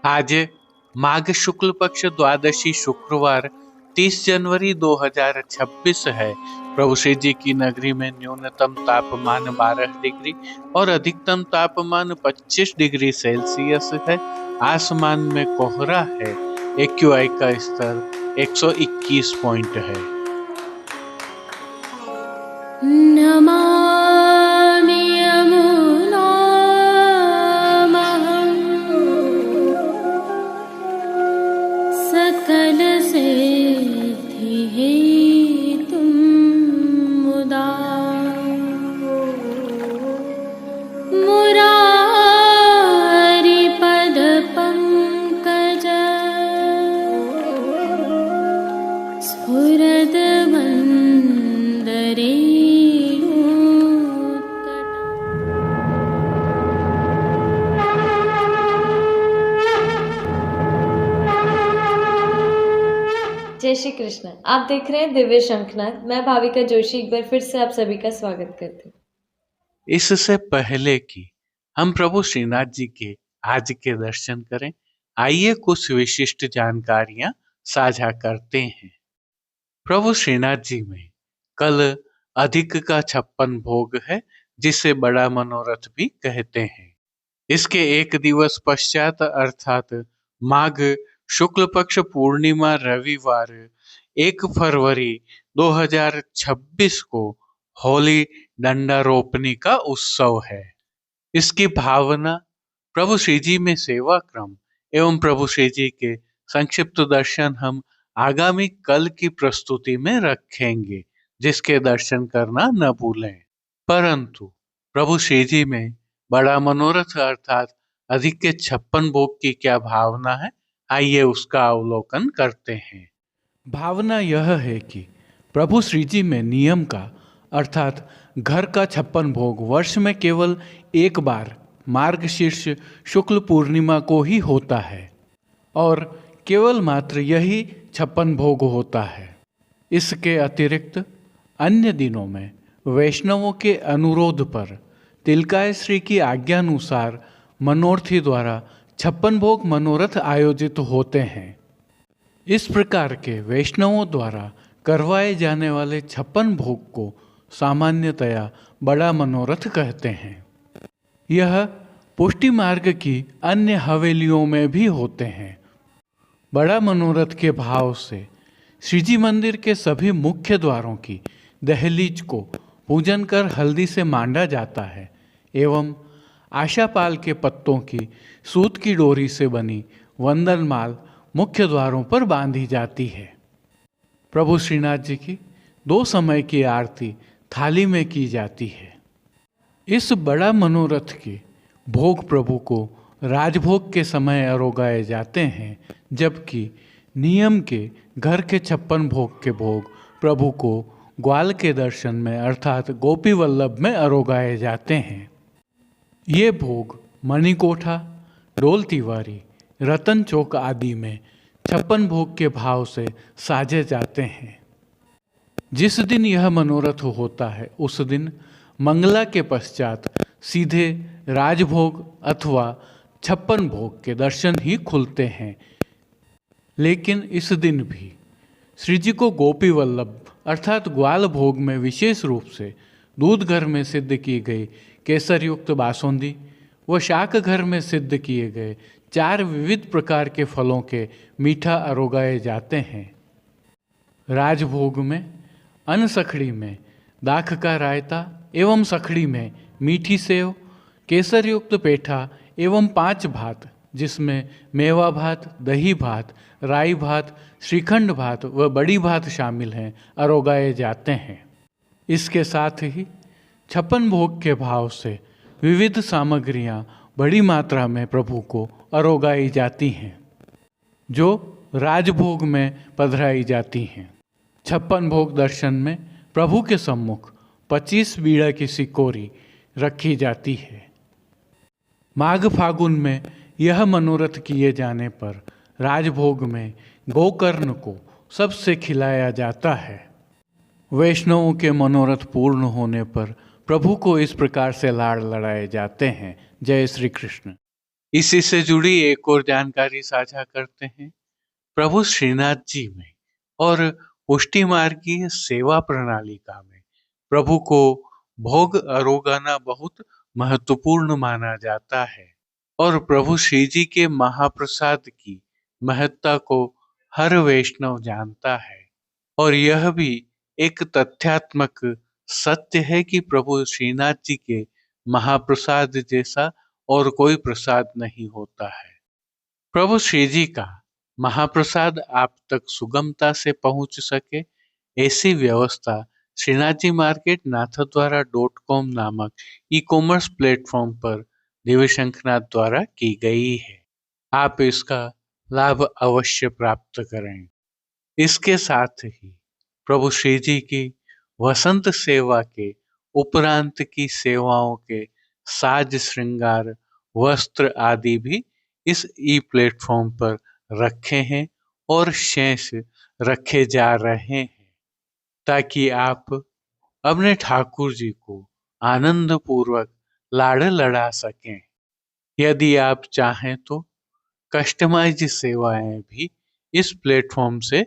आज माघ शुक्ल पक्ष द्वादशी शुक्रवार 30 जनवरी 2026 है। प्रभु श्री जी की नगरी में न्यूनतम तापमान 12 डिग्री और अधिकतम तापमान 25 डिग्री सेल्सियस है। आसमान में कोहरा है। एक्यूआई का स्तर 121 पॉइंट है। नमामि यमुनामहं सकलसिद्धिहेतुं मुदा मुरारिपदपङ्कज स्फुरद्वन्दरे जय श्री कृष्ण। आप देख रहे हैं दिव्य शंखनाद। मैं भाविका जोशी एक बार फिर से आप सभी का स्वागत करती हूँ। इससे पहले कि हम प्रभु श्रीनाथ जी के आज के दर्शन करें, आइए कुछ विशिष्ट जानकारियां साझा करते हैं। प्रभु श्रीनाथ जी में कल अधिक का 56 भोग है, जिसे बड़ा मनोरथ भी कहते हैं। इसके एक दिवस पश्चात अर्थात माघ शुक्ल पक्ष पूर्णिमा रविवार 1 फरवरी 2026 को होली डंडा रोपनी का उत्सव है। इसकी भावना, प्रभु श्री जी में सेवा क्रम एवं प्रभु श्री जी के संक्षिप्त दर्शन हम आगामी कल की प्रस्तुति में रखेंगे, जिसके दर्शन करना न भूलें। परंतु प्रभु श्री जी में बड़ा मनोरथ अर्थात अधिक के 56 भोग की क्या भावना है, आइए उसका अवलोकन करते हैं। भावना यह है कि प्रभु श्री जी में नियम का अर्थात घर का 56 भोग वर्ष में केवल एक बार मार्गशीर्ष शुक्ल पूर्णिमा को ही होता है और केवल मात्र यही 56 भोग होता है। इसके अतिरिक्त अन्य दिनों में वैष्णवों के अनुरोध पर तिलकाय श्री की आज्ञानुसार मनोर्थी द्वारा 56 भोग मनोरथ आयोजित होते हैं। इस प्रकार के वैष्णवों द्वारा करवाए जाने वाले 56 भोग को सामान्यतया बड़ा मनोरथ कहते हैं। यह पुष्टि मार्ग की अन्य हवेलियों में भी होते हैं। बड़ा मनोरथ के भाव से श्रीजी मंदिर के सभी मुख्य द्वारों की दहलीज को पूजन कर हल्दी से मांडा जाता है एवं आशापाल के पत्तों की सूत की डोरी से बनी वंदनमाल मुख्य द्वारों पर बांधी जाती है। प्रभु श्रीनाथ जी की 2 समय की आरती थाली में की जाती है। इस बड़ा मनोरथ के भोग प्रभु को राजभोग के समय अरोगाए जाते हैं, जबकि नियम के घर के 56 भोग के भोग प्रभु को ग्वाल के दर्शन में अर्थात गोपी वल्लभ में अरोगाए जाते हैं। ये भोग मणिकोठा, डोल तिवारी, रतन चौक आदि में 56 भोग के भाव से साजे जाते हैं। जिस दिन यह मनोरथ होता है उस दिन मंगला के पश्चात सीधे राजभोग अथवा 56 भोग के दर्शन ही खुलते हैं। लेकिन इस दिन भी श्री जी को गोपी वल्लभ अर्थात ग्वाल भोग में विशेष रूप से दूध घर में सिद्ध की गई केसर युक्त बासुंदी व शाक घर में सिद्ध किए गए 4 विविध प्रकार के फलों के मीठा अरोगाए जाते हैं। राजभोग में अन्न सखड़ी में दाख का रायता एवं सखड़ी में मीठी सेव, केसर युक्त पेठा एवं 5 भात जिसमें मेवा भात, दही भात, राई भात, श्रीखंड भात व बड़ी भात शामिल हैं, अरोगाए जाते हैं। इसके साथ ही 56 भोग के भाव से विविध सामग्रियां बड़ी मात्रा में प्रभु को अरोगाई जाती हैं, जो राजभोग में पधराई जाती हैं। 56 भोग दर्शन में प्रभु के सम्मुख 25 बीड़ा की सिकोरी रखी जाती है। माघ फागुन में यह मनोरथ किए जाने पर राजभोग में गोकर्ण को सबसे खिलाया जाता है। वैष्णवों के मनोरथ पूर्ण होने पर प्रभु को इस प्रकार से लाड़ लड़ाए जाते हैं। जय श्री कृष्ण। इसी से जुड़ी एक और जानकारी साझा करते हैं। प्रभु श्रीनाथ जी में और पुष्टि मार्गीय सेवा प्रणालिका में प्रभु को भोग आरोगाना बहुत महत्वपूर्ण माना जाता है और प्रभु श्री जी के महाप्रसाद की महत्ता को हर वैष्णव जानता है। और यह भी एक तथ्यात्मक सत्य है कि प्रभु श्रीनाथ जी के महाप्रसाद जैसा और कोई प्रसाद नहीं होता है। प्रभु श्री जी का महाप्रसाद आप तक सुगमता से पहुंच सके, ऐसी व्यवस्था श्रीनाथ जी मार्केट नाथद्वारा.com नामक ई कॉमर्स प्लेटफॉर्म पर दिव्य शंखनाथ द्वारा की गई है। आप इसका लाभ अवश्य प्राप्त करें। इसके साथ ही प्रभु श्री जी की वसंत सेवा के उपरांत की सेवाओं के साज श्रृंगार, वस्त्र आदि भी इस ई प्लेटफॉर्म पर रखे हैं और शेष रखे जा रहे हैं, ताकि आप अपने ठाकुर जी को आनंद पूर्वक लाड़ लड़ा सकें। यदि आप चाहें तो कस्टमाइज सेवाएं भी इस प्लेटफॉर्म से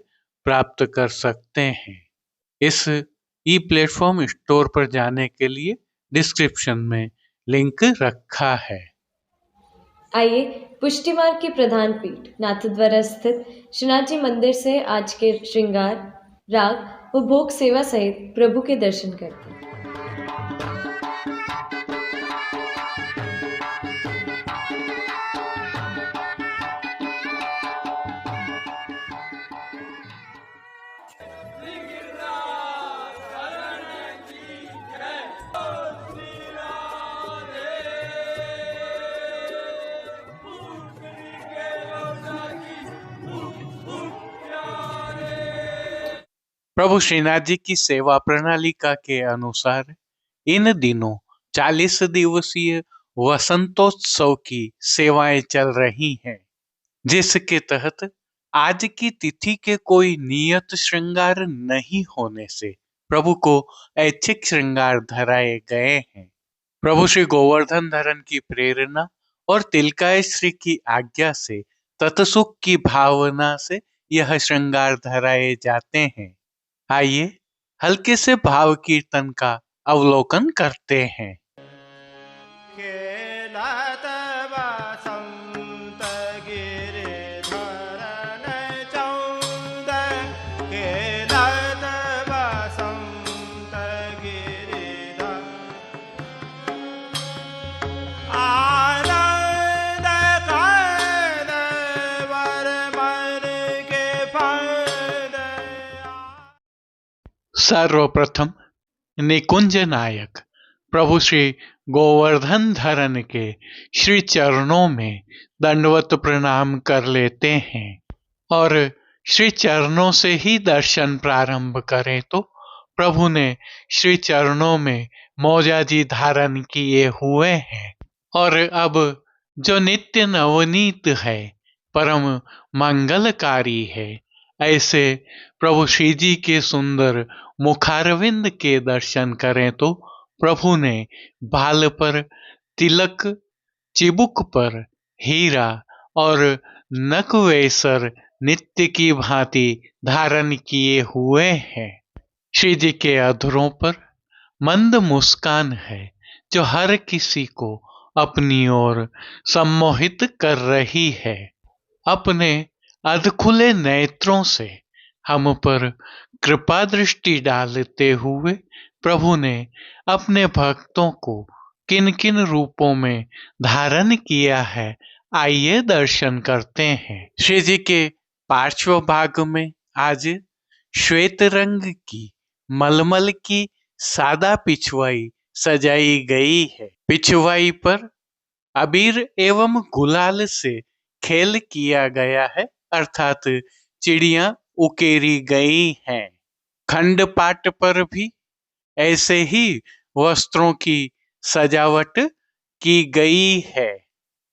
प्राप्त कर सकते हैं। इस ई प्लेटफॉर्म स्टोर पर जाने के लिए डिस्क्रिप्शन में लिंक रखा है। आइए पुष्टि मार्ग की प्रधान पीठ नाथद्वारा स्थित श्रीनाथ जी मंदिर से आज के श्रृंगार, राग व भोग सेवा सहित प्रभु के दर्शन करते हैं। प्रभु श्रीनाथ जी की सेवा प्रणालिका के अनुसार इन दिनों 40 दिवसीय वसंतोत्सव की सेवाएं चल रही हैं, जिसके तहत आज की तिथि के कोई नियत श्रृंगार नहीं होने से प्रभु को ऐच्छिक श्रृंगार धराए गए हैं। प्रभु श्री गोवर्धन धरन की प्रेरणा और तिलकाय श्री की आज्ञा से तत्सुख की भावना से यह श्रृंगार धराए जाते हैं। आइए हल्के से भाव कीर्तन का अवलोकन करते हैं। सर्वप्रथम निकुंज नायक प्रभु श्री गोवर्धन धरन के श्री चरणों में दंडवत प्रणाम कर लेते हैं और श्री चरणों से ही दर्शन प्रारंभ करें तो प्रभु ने श्री चरणों में मौजाजी धारण किए हुए हैं और अब जो नित्य नवनीत है, परम मंगलकारी है, ऐसे प्रभु श्री जी के सुंदर मुखारविंद के दर्शन करें तो प्रभु ने बाल पर तिलक, चिबुक पर हीरा और नकवेसर नित्य की भांति धारण किए हुए हैं। श्री जी के अधरों पर मंद मुस्कान है जो हर किसी को अपनी ओर सम्मोहित कर रही है। अपने अधखुले नेत्रों से हम पर कृपा दृष्टि डालते हुए प्रभु ने अपने भक्तों को किन किन रूपों में धारण किया है, आइए दर्शन करते हैं। श्री जी के पार्श्व भाग में आज श्वेत रंग की मलमल की सादा पिछवाई सजाई गई है। पिछवाई पर अबीर एवं गुलाल से खेल किया गया है, अर्थात चिड़िया उकेरी गई हैं। खंड पाट पर भी ऐसे ही वस्त्रों की सजावट की गई है।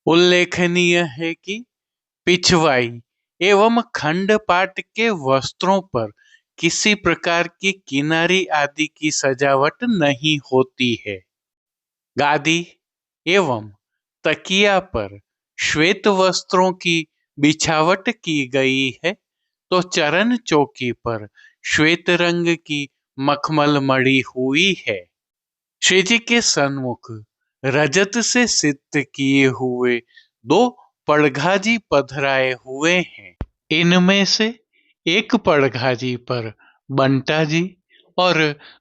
उल्लेखनीय है कि पिछवाई एवं खंड पाट के वस्त्रों पर किसी प्रकार की किनारी आदि की सजावट नहीं होती है। गादी एवं तकिया पर श्वेत वस्त्रों की बिछावट की गई है, तो चरण चौकी पर श्वेत रंग की मखमल मड़ी हुई है। श्री जी के सन्मुख रजत से सिद्ध किए हुए दो पड़घाजी पधराए हुए हैं। इनमें से एक पड़घाजी पर बंटा जी और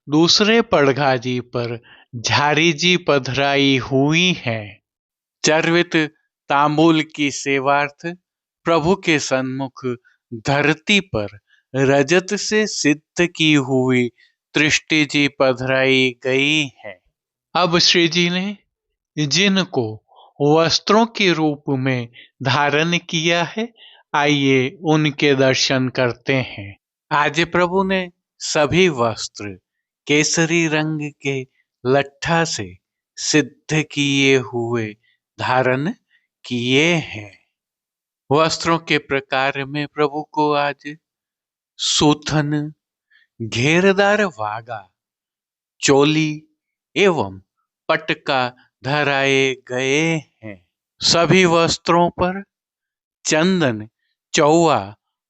दूसरे पड़घाजी पर झारी जी पधराई हुई हैं। चर्वित तांबूल की सेवार्थ प्रभु के सन्मुख धरती पर रजत से सिद्ध की हुई दृष्टि जी पधराई गई है। अब श्री जी ने जिनको वस्त्रों के रूप में धारण किया है, आइए उनके दर्शन करते हैं। आज प्रभु ने सभी वस्त्र केसरी रंग के लट्ठा से सिद्ध किए हुए धारण किए हैं। वस्त्रों के प्रकार में प्रभु को आज सूथन, घेरदार वागा, चोली एवं पटका धराए गए हैं। सभी वस्त्रों पर चंदन, चौवा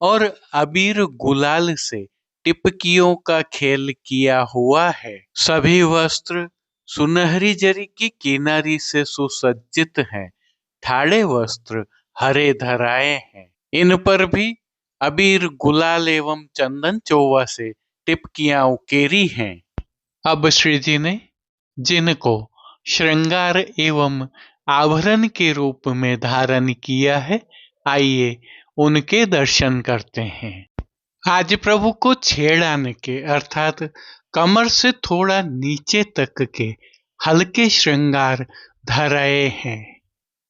और अबीर गुलाल से टिपकियों का खेल किया हुआ है। सभी वस्त्र सुनहरी जरी की किनारी से सुसज्जित हैं। ठाड़े वस्त्र हरे धराए हैं। इन पर भी अबीर गुलाल एवं चंदन चौवा से टिपकियां उकेरी हैं। अब श्री जी ने जिनको श्रृंगार एवं आभरण के रूप में धारण किया है, आइए उनके दर्शन करते हैं। आज प्रभु को छेड़ाने के अर्थात कमर से थोड़ा नीचे तक के हल्के श्रृंगार धराए हैं,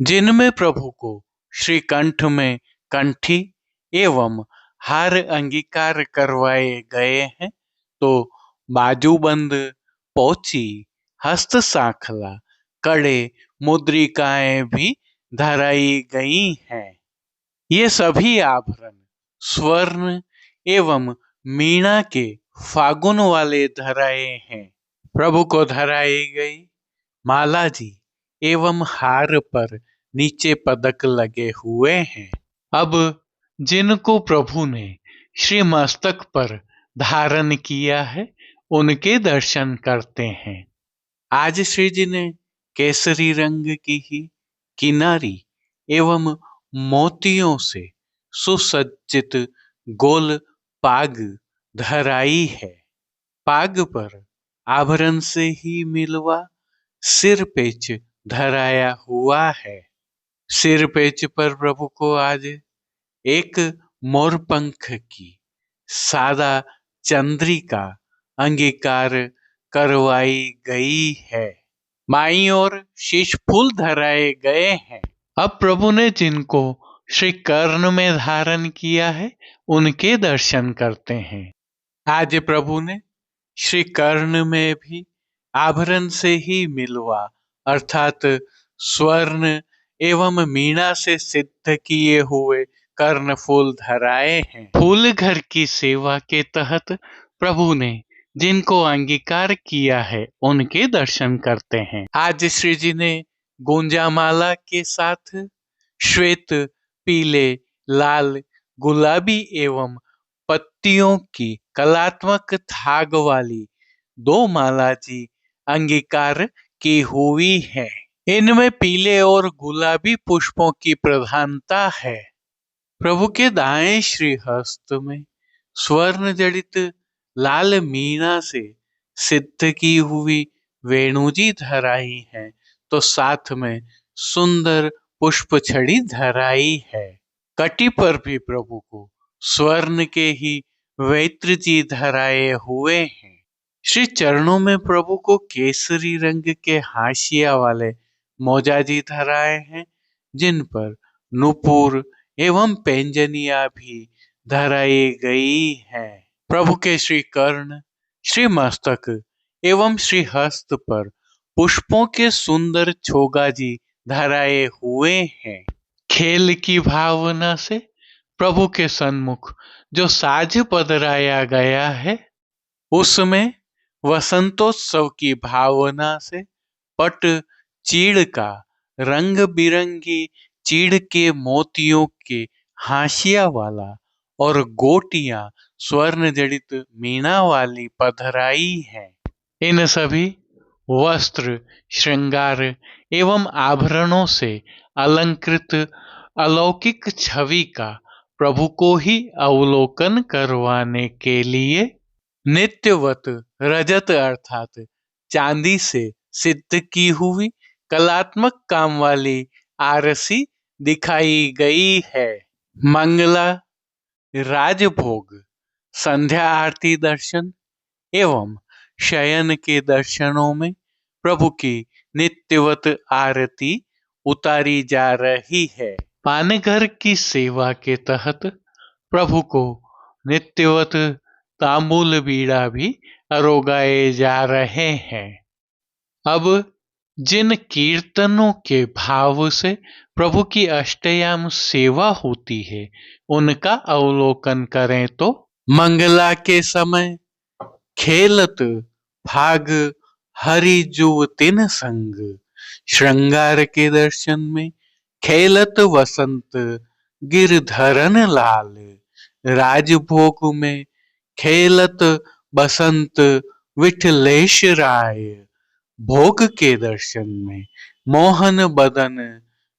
जिनमें प्रभु को श्रीकंठ में कंठी एवं हार अंगीकार करवाए गए हैं, तो बाजूबंद, पोची, हस्त सांखला, कड़े, मुद्रिकाएं भी धराई गई हैं। ये सभी आभरण स्वर्ण एवं मीणा के फागुन वाले धराए हैं। प्रभु को धराई गई माला जी एवं हार पर नीचे पदक लगे हुए हैं। अब जिनको प्रभु ने श्री मस्तक पर धारण किया है, उनके दर्शन करते हैं। आज श्री जी ने केसरी रंग की ही किनारी एवं मोतियों से सुसज्जित गोल पाग धराई है। पाग पर आभरण से ही मिलवा सिर पेच धराया हुआ है। सिर पेच पर प्रभु को आज एक मोरपंख की सादा चंद्रिका अंगीकार करवाई गई है। बाईं ओर शीश फूल धराए गए हैं। अब प्रभु ने जिनको श्री कर्ण में धारण किया है, उनके दर्शन करते हैं। आज प्रभु ने श्री कर्ण में भी आभरण से ही मिलवा अर्थात स्वर्ण एवं मीणा से सिद्ध किए हुए कर्ण फूल धराए हैं। फूल घर की सेवा के तहत प्रभु ने जिनको अंगीकार किया है, उनके दर्शन करते हैं। आज श्री जी ने गुंजामाला के साथ श्वेत, पीले, लाल, गुलाबी एवं पत्तियों की कलात्मक थाग वाली दो माला जी अंगीकार की हुई है। इनमें पीले और गुलाबी पुष्पों की प्रधानता है। प्रभु के दाएं श्री हस्त में स्वर्ण जड़ित लाल मीणा से सिद्ध की हुई वेणुजी धराई है, तो साथ में सुंदर पुष्प छड़ी धराई है। कटी पर भी प्रभु को स्वर्ण के ही वैत्र जी धराए हुए हैं। श्री चरणों में प्रभु को केसरी रंग के हाशिया वाले मोजाजी धराए हैं, जिन पर नुपुर एवं पैंजनिया भी धराई गई है। प्रभु के श्री कर्ण, श्री मस्तक एवं श्री हस्त पर पुष्पों के सुंदर छोगाजी धराए हुए हैं। खेल की भावना से प्रभु के सन्मुख जो साज पधराया गया है, उसमें वसंतोत्सव की भावना से पट चीड़ का रंग बिरंगी चीड़ के मोतियों के हाशिया वाला और गोटियां स्वर्ण जड़ित मीणा वाली पधराई है। इन सभी वस्त्र, श्रृंगार एवं आभरणों से अलंकृत अलौकिक छवि का प्रभु को ही अवलोकन करवाने के लिए नित्यवत रजत अर्थात चांदी से सिद्ध की हुई कलात्मक काम वाली आरसी दिखाई गई है। मंगला, राजभोग, संध्या आरती दर्शन एवं शयन के दर्शनों में प्रभु की नित्यवत आरती उतारी जा रही है। पानघर की सेवा के तहत प्रभु को नित्यवत तांबूल बीड़ा भी अरोगाए जा रहे हैं। अब जिन कीर्तनों के भाव से प्रभु की अष्टयाम सेवा होती है उनका अवलोकन करें तो मंगला के समय खेलत भाग हरि जुव तिन संग, श्रृंगार के दर्शन में खेलत वसंत गिरधरन लाल, राजभोग में खेलत बसंत विठलेश राय, भोग के दर्शन में मोहन बदन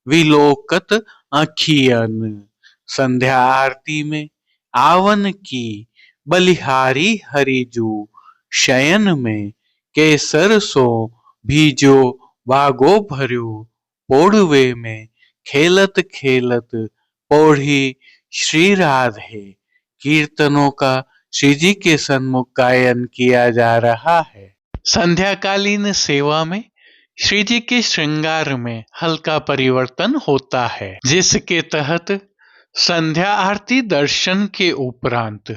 विलोकत अखियन, संध्या आरती में आवन की बलिहारी हरिजू, शयन में केसर सो भीजो भागो भर्यो, पोड़वे में खेलत खेलत पौढ़ी श्री राधे। कीर्तनों का श्री जी के सन्मुख गायन किया जा रहा है। संध्याकालीन सेवा में श्री जी के श्रृंगार में हल्का परिवर्तन होता है, जिसके तहत संध्या आरती दर्शन के उपरांत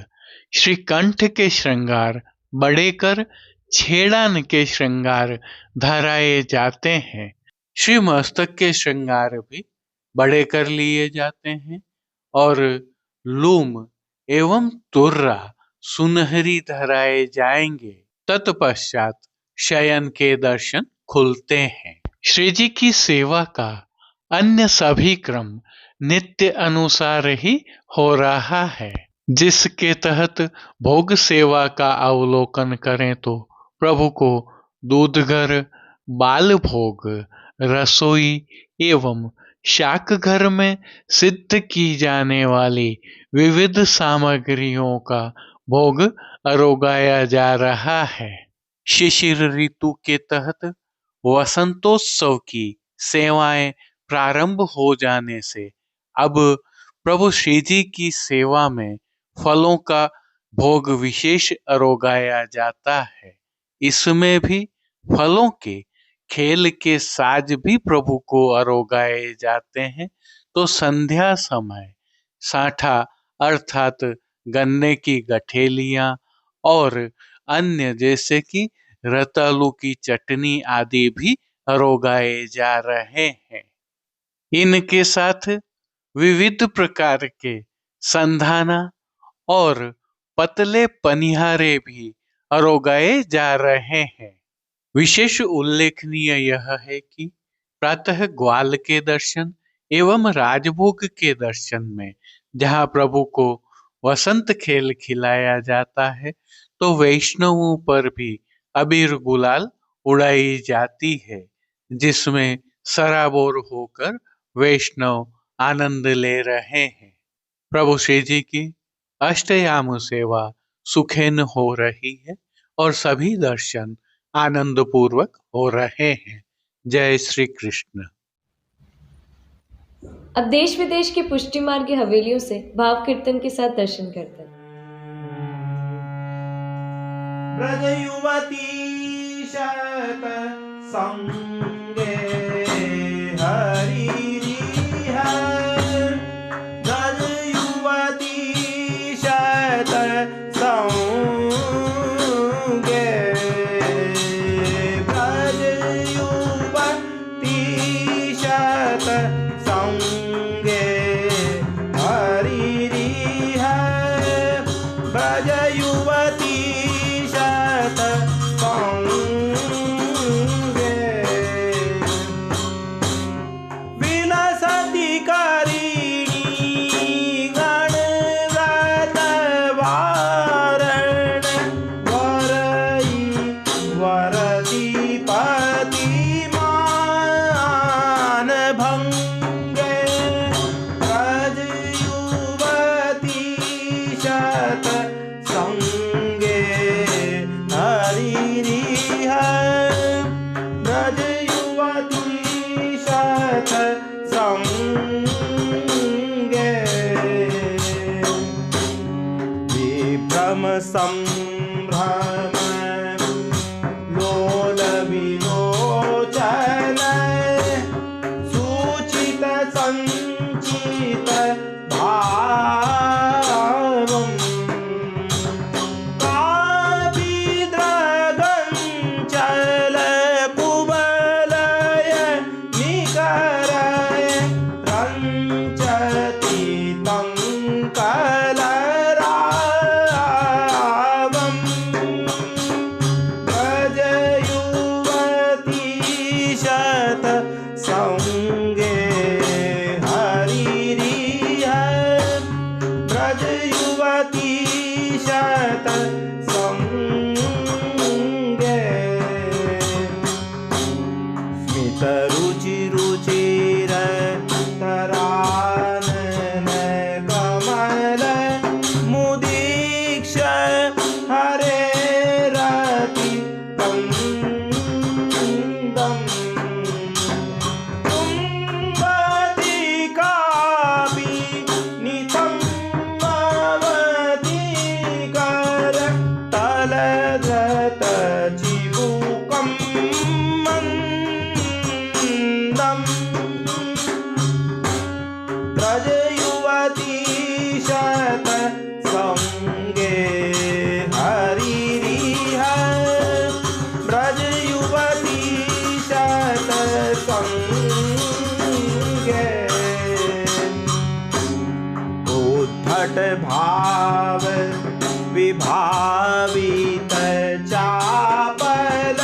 श्री कंठ के श्रृंगार बड़े कर छेड़ान के श्रृंगार धराए जाते हैं। श्री मस्तक के श्रृंगार भी बड़े कर लिए जाते हैं और लूम एवं तुर्रा सुनहरी धराए जाएंगे। तत्पश्चात शयन के दर्शन खुलते हैं। श्री जी की सेवा का अन्य सभी क्रम नित्य अनुसार ही हो रहा है, जिसके तहत भोग सेवा का अवलोकन करें तो प्रभु को दूधघर, बाल भोग, रसोई एवं शाक घर में सिद्ध की जाने वाली विविध सामग्रियों का भोग अरोगाया जा रहा है। शिशिर ऋतु के तहत वसंतोत्सव की सेवाएं प्रारंभ हो जाने से अब प्रभु श्री जी की सेवा में फलों का भोग विशेष अरोगाया जाता है। इसमें भी फलों के खेल के साज भी प्रभु को अरोगाए जाते हैं। तो संध्या समय साठा अर्थात गन्ने की गठेलियां और अन्य जैसे कि रतालू की चटनी आदि भी अरोगाए जा रहे हैं। इनके साथ विविध प्रकार के संधाना और पतले पनिहारे भी अरोगाए जा रहे हैं। विशेष उल्लेखनीय यह है कि प्रातः ग्वाल के दर्शन एवं राजभोग के दर्शन में जहाँ प्रभु को वसंत खेल खिलाया जाता है तो वैष्णवों पर भी अबीर गुलाल उड़ाई जाती है, जिसमें सराबोर होकर वैष्णव आनंद ले रहे हैं। प्रभु श्री जी की अष्टयाम सेवा सुखेन हो रही है और सभी दर्शन आनंद पूर्वक हो रहे हैं। जय श्री कृष्ण। अब देश विदेश की पुष्टि मार्ग की हवेलियों से भाव कीर्तन के साथ दर्शन करते हैं। ब्रज युवती शत संगे हरि ब्रज युवती शत संगे ब्रज युवती शत संगे हरि ब्रज युवती शत संगे संभ्रम लोल विलोचन सूचित संचित भावम् कापिद्रगञ्चल कुवलय निकरय रञ्चति तं कलरावम् व्रज युवती शत संगे हरिरिह व्रज युवती शत संगे स्मित रुचि रुचिर तरानन कमल मुदीक्ष हरे रति कंदम् तुम्बति कापि नितम्बवती कर तलधत चिबुकं मन्दम् व्रज युवती शत संगे हरिरिह व्रज युवती शत संगे उद्धट भाव विभावित चापल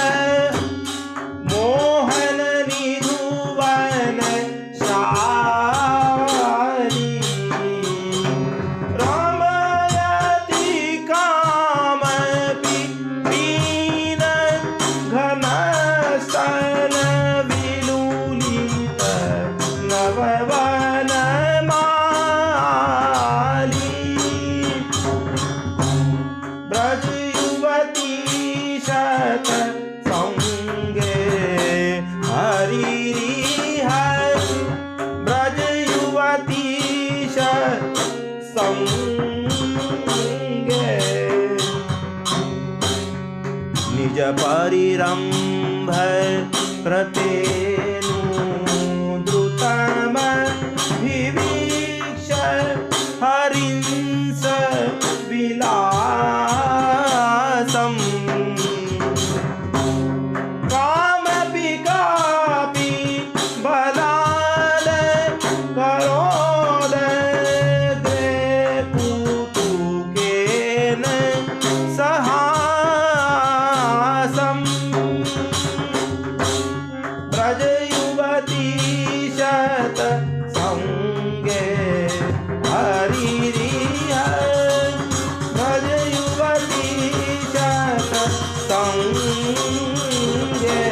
मोहन निधुवन शारी रमयति कामपि दीन घनस्तन विलुलित नववनमाली व्रज युवती शत संगे हरिरिह व्रज युवती शत संगे निज परिरंभ कृतेनु द्रुतम विवीक्ष हरिंस विलासम् कामपि कापि बलाल करोदग्रे कुतुकेन सहासम् व्रज युवती शत संगे हरिरिह व्रज युवती शत संगे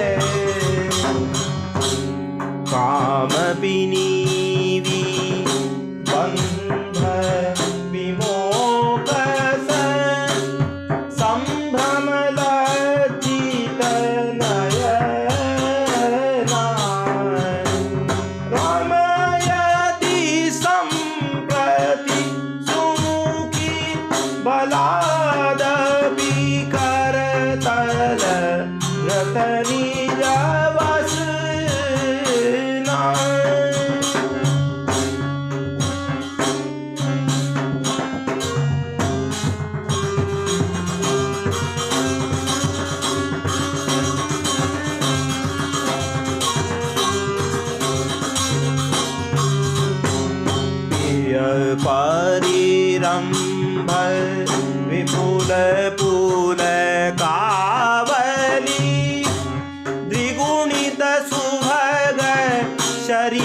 कामपिनीवि बन्ध विमोकस संभ्रम लज्जित नयना रमयति सम्प्रति सुमुखी बलादपि करतल रतनिजवसना परिरंभ विपुल पुल कावली द्विगुणित सुभग शरीरा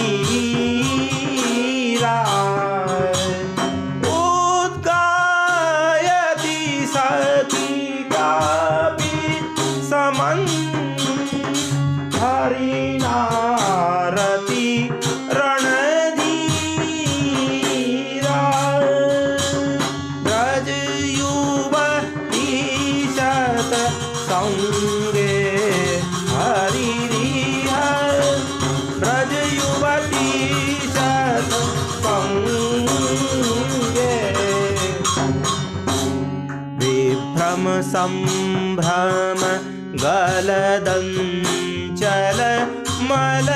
उद्गायति सखी कापि समन् हरिनारति रणधीरा व्रज युवती शत संभ्रम गलदंचल मल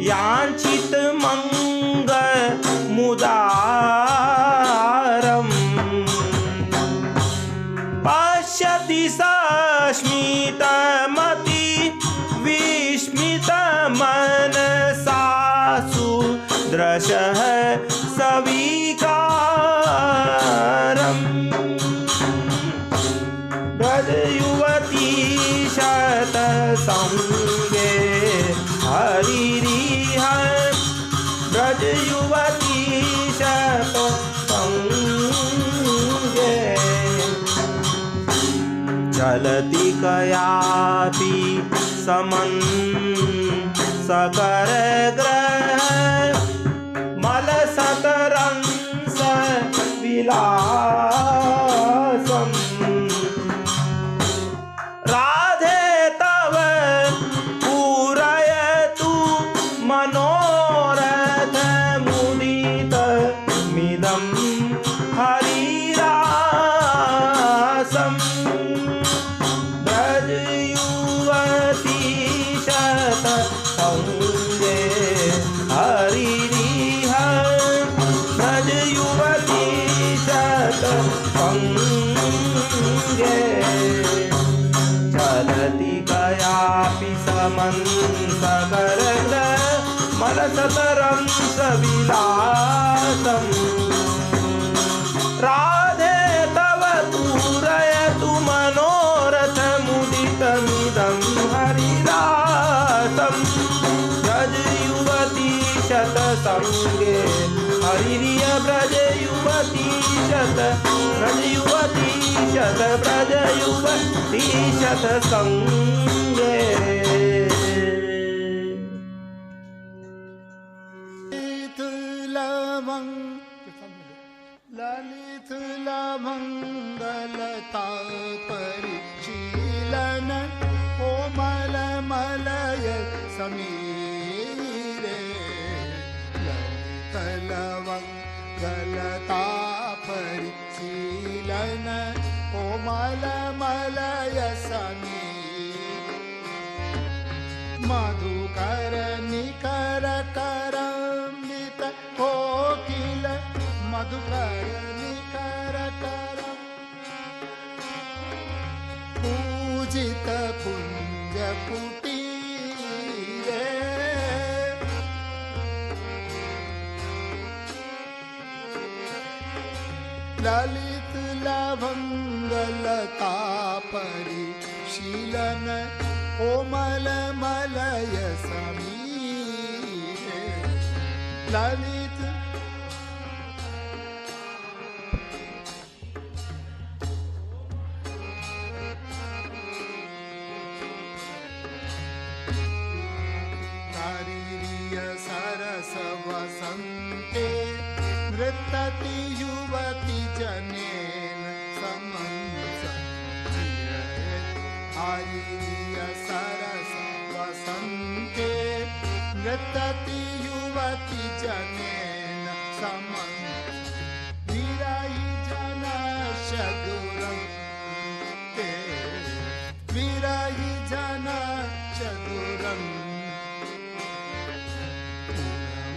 याचित मंग मुदारम पश्यति सस्मितमति विस्मित मनसासु दृशः सविकारम् ब्रज युवती शतसंगे हरिरिह ब्रज युवती शतसंगे चलति कयापि समं सकर ग्रह मल सतरंस विलासम राधे तव पूरयतु मनोरथ मुदित मिदं हरिरासम ब्रज युवती शतसंगे हरिरिह ब्रज युवती शतसंगे चलति कयापि समं सकरग्र मलसतरंस विलासम् राधे तव पूरयतु मनोरथ मुदितमिदं हरिदासम् ब्रज युवती शतसंगे हरिरिय ब्रज युवती शत ब्रज युवती शत ब्रज युवती शतसंगे ललित लमंगलता परिशीलन कोमल मलय समीरे ललित लमंगलता परिशीलन कोमल मलय समीरे मधुकर निकर करमित कोकिल मधुकर निकर करम पूजित कुंज कुटीरे ललित लवंगलता परिशीलन कोमल मलय समीरे ललित सरस वसंते नृत्यति युवती जनेन समंस हरिय सरस वसंते नृत्यति युवती जनेन समंस विरहि जन शदुरं ते विरहि जन शदुरं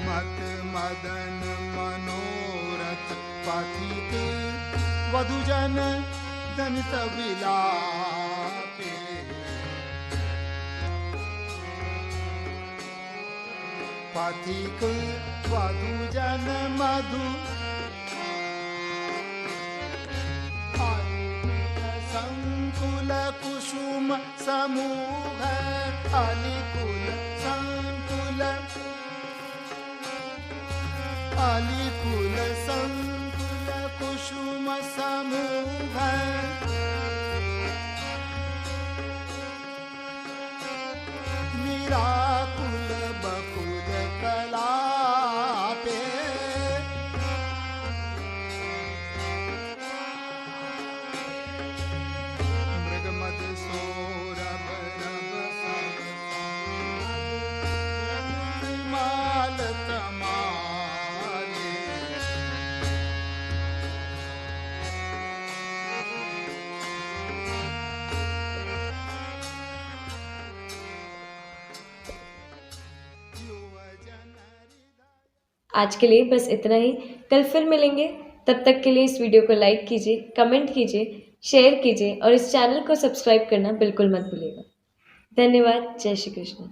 मत मदन मनोरथ पथित वधुजन दनित विलापे पथिक वधुजन मधु संकुल कुसुम समूह अलिकुल संकुल अलिकुल संकुल कुसुम समूह निराकुल बकुल कलापे मृगमद सौरभ नभ माल तमारे आज के लिए बस इतना ही। कल फिर मिलेंगे। तब तक के लिए इस वीडियो को लाइक कीजिए, कमेंट कीजिए, शेयर कीजिए और इस चैनल को सब्सक्राइब करना बिल्कुल मत भूलिएगा। धन्यवाद। जय श्री कृष्ण।